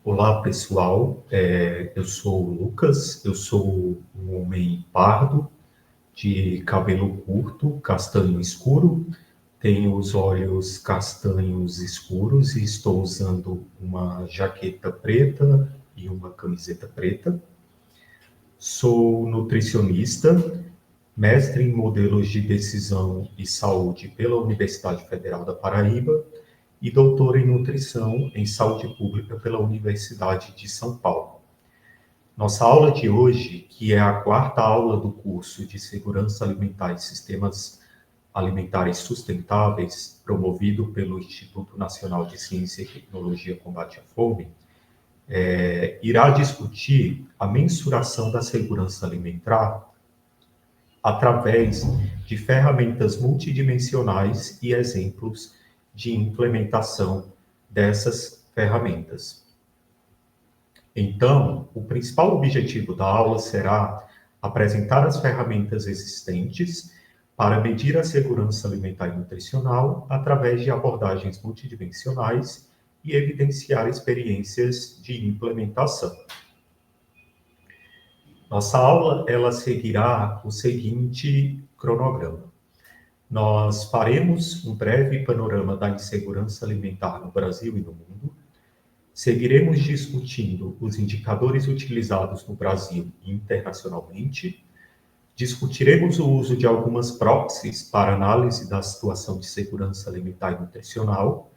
Olá, pessoal. Eu sou o Lucas, eu sou um homem pardo, de cabelo curto, castanho escuro, tenho os olhos castanhos escuros e estou usando uma jaqueta preta e uma camiseta preta. Sou nutricionista, mestre em modelos de decisão e saúde pela Universidade Federal da Paraíba e doutor em nutrição em saúde pública pela Universidade de São Paulo. Nossa aula de hoje, que é a quarta aula do curso de Segurança Alimentar e Sistemas Alimentares Sustentáveis, promovido pelo Instituto Nacional de Ciência e Tecnologia Combate à Fome, irá discutir a mensuração da segurança alimentar através de ferramentas multidimensionais e exemplos de implementação dessas ferramentas. Então, o principal objetivo da aula será apresentar as ferramentas existentes para medir a segurança alimentar e nutricional através de abordagens multidimensionais e evidenciar experiências de implementação. Nossa aula, ela seguirá o seguinte cronograma. Nós faremos um breve panorama da insegurança alimentar no Brasil e no mundo. Seguiremos discutindo os indicadores utilizados no Brasil e internacionalmente. Discutiremos o uso de algumas proxies para análise da situação de segurança alimentar e nutricional,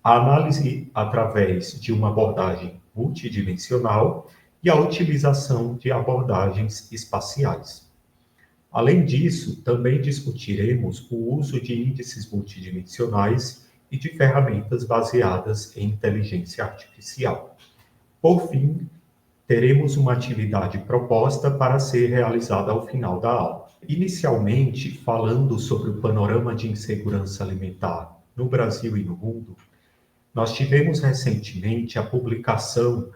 a análise através de uma abordagem multidimensional e a utilização de abordagens espaciais. Além disso, também discutiremos o uso de índices multidimensionais e de ferramentas baseadas em inteligência artificial. Por fim, teremos uma atividade proposta para ser realizada ao final da aula. Inicialmente, falando sobre o panorama de insegurança alimentar no Brasil e no mundo, nós tivemos recentemente a publicação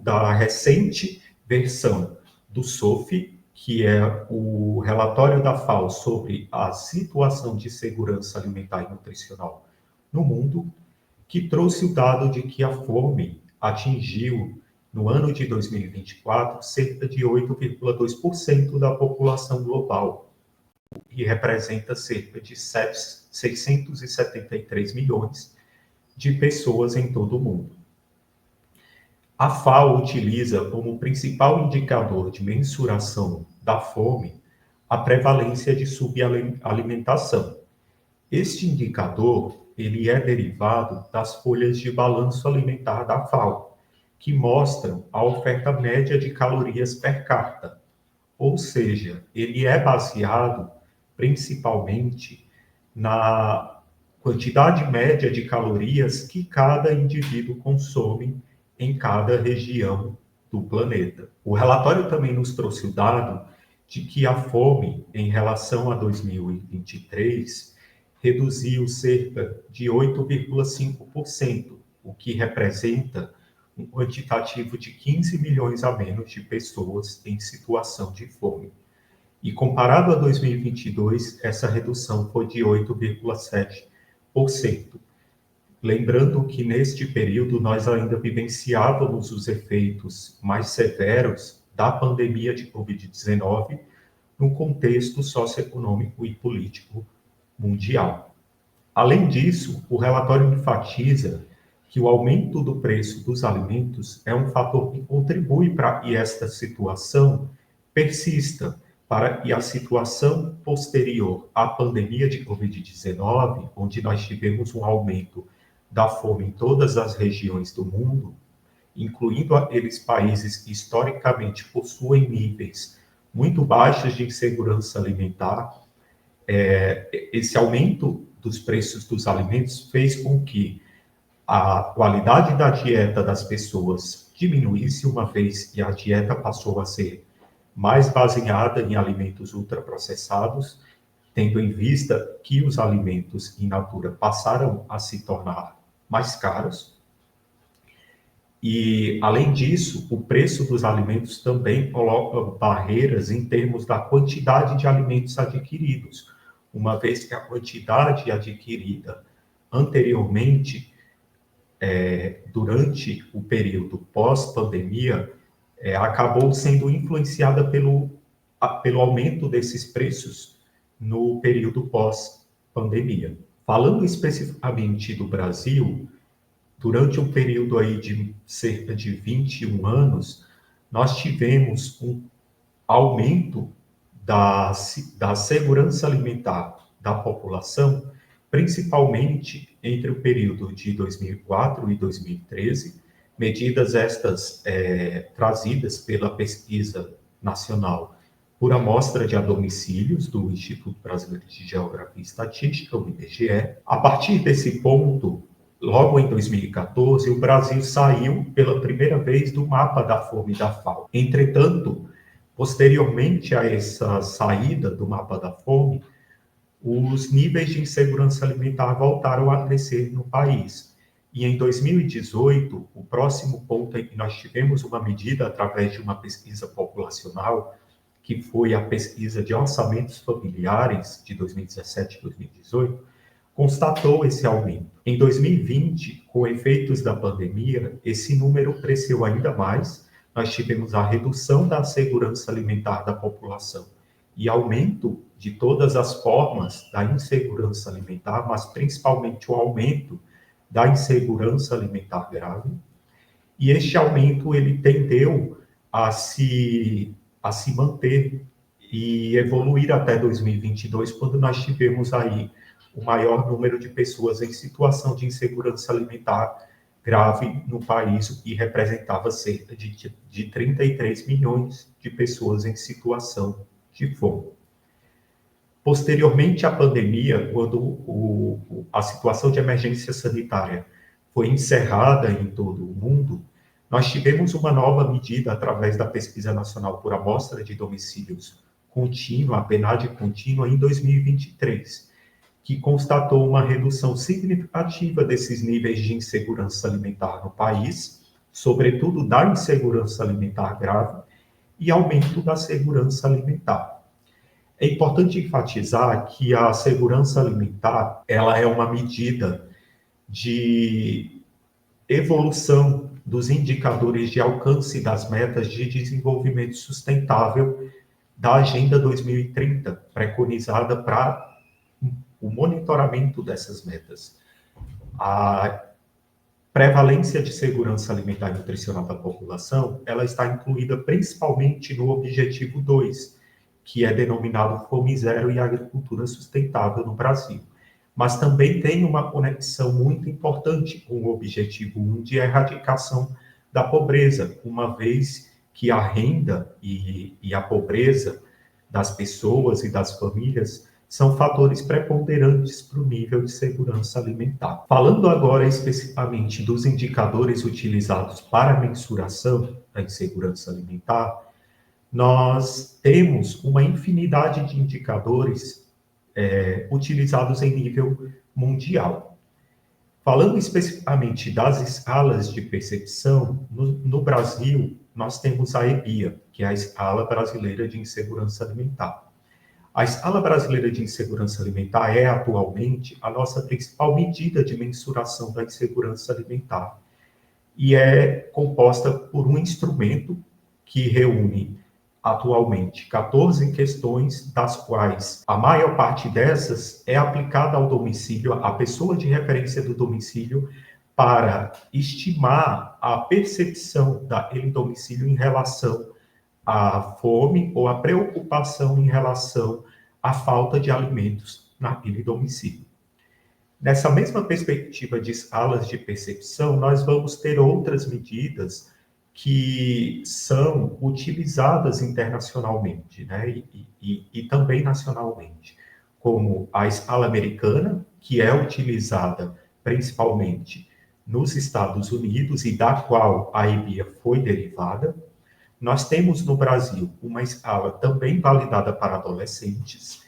da recente versão do SOF, que é o relatório da FAO sobre a situação de segurança alimentar e nutricional no mundo, que trouxe o dado de que a fome atingiu, no ano de 2024, cerca de 8,2% da população global, o que representa cerca de 673 milhões de pessoas em todo o mundo. A FAO utiliza como principal indicador de mensuração da fome a prevalência de subalimentação. Este indicador, ele é derivado das folhas de balanço alimentar da FAO, que mostram a oferta média de calorias per capita, ou seja, ele é baseado principalmente na quantidade média de calorias que cada indivíduo consome em cada região do planeta. O relatório também nos trouxe o dado de que a fome, em relação a 2023, reduziu cerca de 8,5%, o que representa um quantitativo de 15 milhões a menos de pessoas em situação de fome. E comparado a 2022, essa redução foi de 8,7%. Lembrando que neste período nós ainda vivenciávamos os efeitos mais severos da pandemia de Covid-19 no contexto socioeconômico e político mundial. Além disso, o relatório enfatiza que o aumento do preço dos alimentos é um fator que contribui para que esta situação persista, para que a situação posterior à pandemia de Covid-19, onde nós tivemos um aumento da fome em todas as regiões do mundo, incluindo aqueles países que historicamente possuem níveis muito baixos de insegurança alimentar, esse aumento dos preços dos alimentos fez com que a qualidade da dieta das pessoas diminuísse, uma vez que a dieta passou a ser mais baseada em alimentos ultraprocessados, tendo em vista que os alimentos in natura passaram a se tornar mais caros. E, além disso, o preço dos alimentos também coloca barreiras em termos da quantidade de alimentos adquiridos, uma vez que a quantidade adquirida anteriormente durante o período pós-pandemia, acabou sendo influenciada pelo aumento desses preços no período pós-pandemia. Falando especificamente do Brasil, durante um período aí de cerca de 21 anos, nós tivemos um aumento da segurança alimentar da população, principalmente entre o período de 2004 e 2013, medidas estas trazidas pela Pesquisa Nacional por Amostra de Domicílios do Instituto Brasileiro de Geografia e Estatística, o IBGE. A partir desse ponto, logo em 2014, o Brasil saiu pela primeira vez do mapa da fome e da FAO. Entretanto, posteriormente a essa saída do mapa da fome, os níveis de insegurança alimentar voltaram a crescer no país. E em 2018, o próximo ponto em que nós tivemos uma medida através de uma pesquisa populacional, que foi a pesquisa de orçamentos familiares de 2017 e 2018, constatou esse aumento. Em 2020, com efeitos da pandemia, esse número cresceu ainda mais. Nós tivemos a redução da segurança alimentar da população e aumento de todas as formas da insegurança alimentar, mas principalmente o aumento da insegurança alimentar grave. E este aumento ele tendeu a se manter e evoluir até 2022, quando nós tivemos aí o maior número de pessoas em situação de insegurança alimentar grave no país, e representava cerca de 33 milhões de pessoas em situação de fome. Posteriormente à pandemia, quando a situação de emergência sanitária foi encerrada em todo o mundo, nós tivemos uma nova medida através da Pesquisa Nacional por Amostra de Domicílios Contínua, a PNAD contínua, em 2023, que constatou uma redução significativa desses níveis de insegurança alimentar no país, sobretudo da insegurança alimentar grave, e aumento da segurança alimentar. É importante enfatizar que a segurança alimentar, ela é uma medida de evolução dos indicadores de alcance das metas de desenvolvimento sustentável da Agenda 2030, preconizada para o monitoramento dessas metas. A prevalência de segurança alimentar e nutricional da população, ela está incluída principalmente no objetivo 2, que é denominado Fome Zero e Agricultura Sustentável no Brasil. Mas também tem uma conexão muito importante com o objetivo 1 de erradicação da pobreza, uma vez que a renda e a pobreza das pessoas e das famílias são fatores preponderantes para o nível de segurança alimentar. Falando agora especificamente dos indicadores utilizados para a mensuração da insegurança alimentar, nós temos uma infinidade de indicadores utilizados em nível mundial. Falando especificamente das escalas de percepção, no Brasil, nós temos a EBIA, que é a Escala Brasileira de Insegurança Alimentar. A Escala Brasileira de Insegurança Alimentar é, atualmente, a nossa principal medida de mensuração da insegurança alimentar e é composta por um instrumento que reúne, atualmente, 14 questões, das quais a maior parte dessas é aplicada ao domicílio, à pessoa de referência do domicílio, para estimar a percepção daquele domicílio em relação à fome ou à preocupação em relação à falta de alimentos naquele domicílio. Nessa mesma perspectiva de escalas de percepção, nós vamos ter outras medidas que são utilizadas internacionalmente, né, e também nacionalmente, como a escala americana, que é utilizada principalmente nos Estados Unidos e da qual a EBIA foi derivada. Nós temos no Brasil uma escala também validada para adolescentes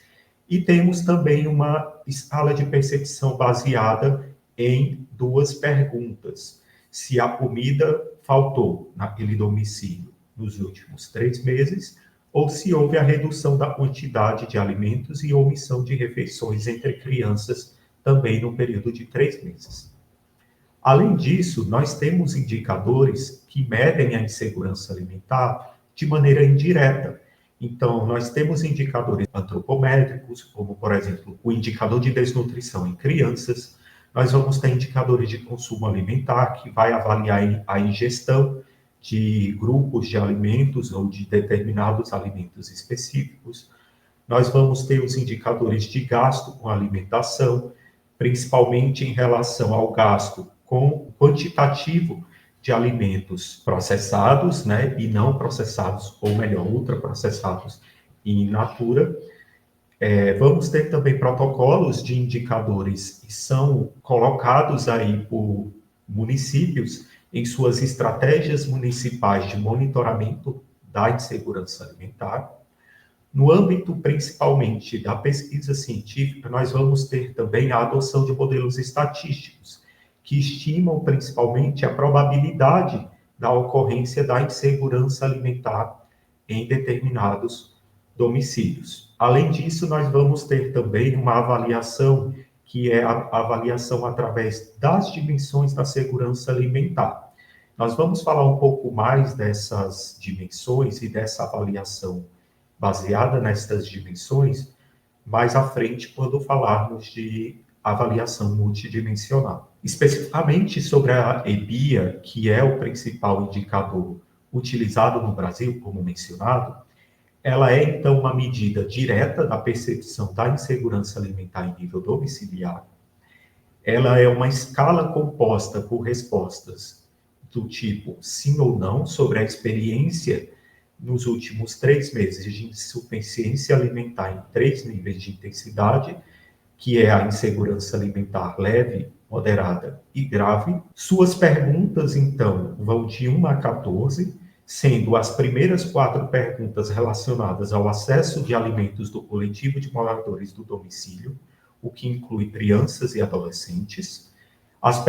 e temos também uma escala de percepção baseada em duas perguntas: se a comida faltou naquele domicílio nos últimos 3 meses, ou se houve a redução da quantidade de alimentos e omissão de refeições entre crianças também no período de 3 meses. Além disso, nós temos indicadores que medem a insegurança alimentar de maneira indireta. Então, nós temos indicadores antropométricos, como, por exemplo, o indicador de desnutrição em crianças. Nós vamos ter indicadores de consumo alimentar, que vai avaliar a ingestão de grupos de alimentos ou de determinados alimentos específicos. Nós vamos ter os indicadores de gasto com alimentação, principalmente em relação ao gasto com quantitativo de alimentos processados, né, e não processados, ou melhor, ultraprocessados in natura. Vamos ter também protocolos de indicadores que são colocados aí por municípios em suas estratégias municipais de monitoramento da insegurança alimentar. No âmbito, principalmente, da pesquisa científica, nós vamos ter também a adoção de modelos estatísticos, que estimam principalmente a probabilidade da ocorrência da insegurança alimentar em determinados domicílios. Além disso, nós vamos ter também uma avaliação, que é a avaliação através das dimensões da segurança alimentar. Nós vamos falar um pouco mais dessas dimensões e dessa avaliação baseada nestas dimensões mais à frente, quando falarmos de avaliação multidimensional. Especificamente sobre a EBIA, que é o principal indicador utilizado no Brasil, como mencionado, ela é, então, uma medida direta da percepção da insegurança alimentar em nível domiciliar. Ela é uma escala composta por respostas do tipo sim ou não sobre a experiência nos últimos 3 meses de insuficiência alimentar em 3 níveis de intensidade, que é a insegurança alimentar leve, moderada e grave. Suas perguntas, então, vão de 1 a 14, sendo as primeiras 4 perguntas relacionadas ao acesso de alimentos do coletivo de moradores do domicílio, o que inclui crianças e adolescentes. As